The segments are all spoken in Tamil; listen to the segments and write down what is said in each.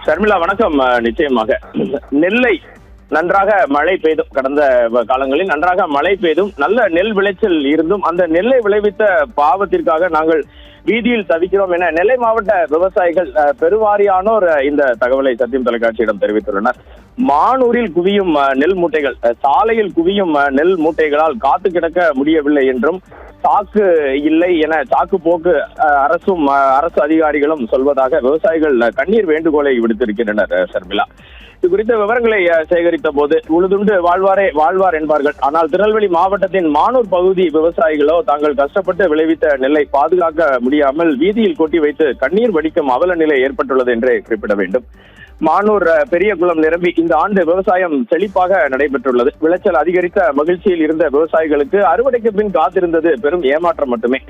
ஷர்மிளா வணக்கம். நிச்சயமாக நெல்லை நன்றாக மழை பெய்தும், கடந்த காலங்களில் நன்றாக மழை பெய்தும் நல்ல நெல் விளைச்சல் இருந்தும் அந்த நெல்லை விளைவித்த பாவத்திற்காக நாங்கள் வீதியில் தவிக்கிறோம் என நெல்லை மாவட்ட விவசாயிகள் பெருவாரியானோர் இந்த தகவலை சத்தியம் தொலைக்காட்சியிடம் தெரிவித்துள்ளனர். மானூரில் குவியும் நெல் மூட்டைகள், சாலையில் குவியும் நெல் மூட்டைகளால் காத்து கிடக்க முடியவில்லை என்றும், சாக்கு இல்லை என சாக்கு போக்கு அரசு அதிகாரிகளும் சொல்வதாக விவசாயிகள் கண்ணீர் வேண்டுகோளை விடுத்திருக்கின்றனர். ஷர்மிளா, இது குறித்த விவரங்களை சேகரித்த போது உழுதுண்டு வாழ்வார் என்பார்கள். ஆனால் திருநெல்வேலி மாவட்டத்தின் மானூர் பகுதி விவசாயிகளோ தாங்கள் கஷ்டப்பட்டு விளைவித்த நெல்லை பாதுகாக்க முடியாமல் வீதியில் கொட்டி வைத்து கண்ணீர் வடிக்கும் அவல நிலை ஏற்பட்டுள்ளது என்றே குறிப்பிட வேண்டும். மானூர் பெரிய குளம் நிரம்பி இந்த ஆண்டு விவசாயம் செழிப்பாக நடைபெற்றுள்ளது. விளைச்சல் அதிகரித்த மகிழ்ச்சியில் இருந்த விவசாயிகளுக்கு அறுவடைக்கு பின் காத்திருந்தது பெரும் ஏமாற்றம் மட்டுமே.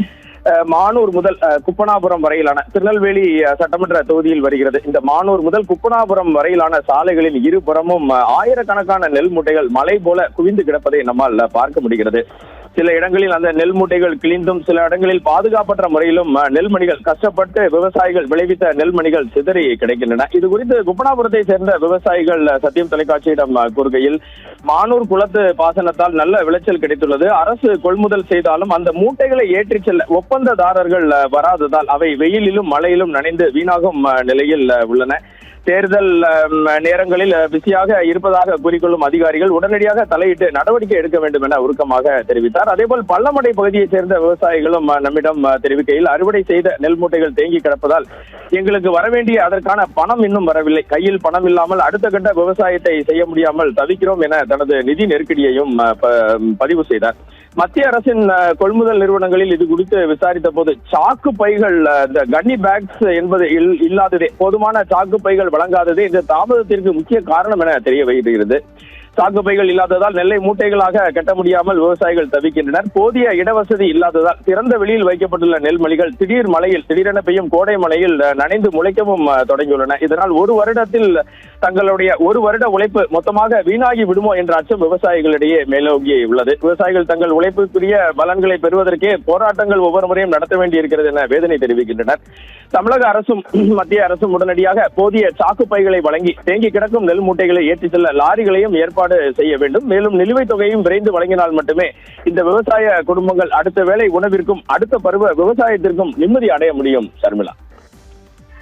மானூர் முதல் குப்பனாபுரம் வரையிலான திருநெல்வேலி சட்டமன்ற தொகுதியில் வருகிறது. இந்த மானூர் முதல் குப்பனாபுரம் வரையிலான சாலைகளின் இருபுறமும் ஆயிரக்கணக்கான நெல் மூட்டைகள் மலை போல குவிந்து கிடப்பதை நம்மால் பார்க்க முடிகிறது. சில இடங்களில் அந்த நெல் மூட்டைகள் கிழிந்தும், சில இடங்களில் பாதுகாப்பற்ற முறையிலும் நெல்மணிகள், கஷ்டப்பட்டு விவசாயிகள் விளைவித்த நெல்மணிகள் சிதறி கிடைக்கின்றன. இது குறித்து குப்பனாபுரத்தை சேர்ந்த விவசாயிகள் சத்தியம் தொலைக்காட்சியிடம் கூறுகையில், மானூர் குளத்து பாசனத்தால் நல்ல விளைச்சல் கிடைத்துள்ளது. அரசு கொள்முதல் செய்தாலும் அந்த மூட்டைகளை ஏற்றிச் செல்ல ஒப்பந்ததாரர்கள் வராததால் அவை வெயிலிலும் மழையிலும் நனைந்து வீணாகும் நிலையில் உள்ளன. தேர்தல் நேரங்களில் பிஸியாக இருப்பதாக கூறிக்கொள்ளும் அதிகாரிகள் உடனடியாக தலையிட்டு நடவடிக்கை எடுக்க வேண்டும் என உருக்கமாக தெரிவித்தார். அதேபோல் பள்ளமடை பகுதியைச் சேர்ந்த விவசாயிகளும் நம்மிடம் தெரிவிக்கையில், அறுவடை செய்த நெல் மூட்டைகள் தேங்கி கிடப்பதால் எங்களுக்கு வரவேண்டிய அதற்கான பணம் இன்னும் வரவில்லை. கையில் பணம் இல்லாமல் அடுத்த கட்ட விவசாயத்தை செய்ய முடியாமல் தவிக்கிறோம் என தனது நிதி நெருக்கடியையும் பதிவு செய்தார். மத்திய அரசின் கொள்முதல் நிறுவனங்களில் இது குறித்து விசாரித்த போது சாக்கு பைகள், இந்த கன்னி பேக்ஸ் என்பது இல்லாததே, போதுமான சாக்கு பைகள் வழங்காததே இந்த தாமதத்திற்கு முக்கிய காரணம் என தெரிய வருகிறது. சாக்கு பைகள் இல்லாததால் நெல்லை மூட்டைகளாக கட்ட முடியாமல் விவசாயிகள் தவிக்கின்றனர். போதிய இடவசதி இல்லாததால் திறந்த வெளியில் வைக்கப்பட்டுள்ள நெல்மணிகள் திடீரென பெய்யும் கோடை மழையில் நனைந்து முளைக்கவும் தொடங்கியுள்ளன. இதனால் ஒரு வருடத்தில் தங்களுடைய ஒரு வருட உழைப்பு மொத்தமாக வீணாகி விடுமோ என்ற அச்சம் விவசாயிகளிடையே மேலோங்கி உள்ளது. விவசாயிகள் தங்கள் உழைப்புக்குரிய பலன்களை பெறுவதற்கே போராட்டங்கள் ஒவ்வொரு முறையும் நடத்த வேண்டியிருக்கிறது என வேதனை தெரிவிக்கின்றனர். தமிழக அரசும் மத்திய அரசும் உடனடியாக போதிய சாக்கு பைகளை வழங்கி தேங்கி கிடக்கும் நெல் மூட்டைகளை ஏற்றிச் செல்ல லாரிகளையும் ஏற்பாடு செய்ய வேண்டும். மேலும் நிலுவைத் தொகையும் விரைந்து வழங்கினால் மட்டுமே இந்த விவசாய குடும்பங்கள் அடுத்த வேளை உணவிற்கும் அடுத்த பருவ விவசாயத்திற்கும் நிம்மதி அடைய முடியும். ஷர்மிளா.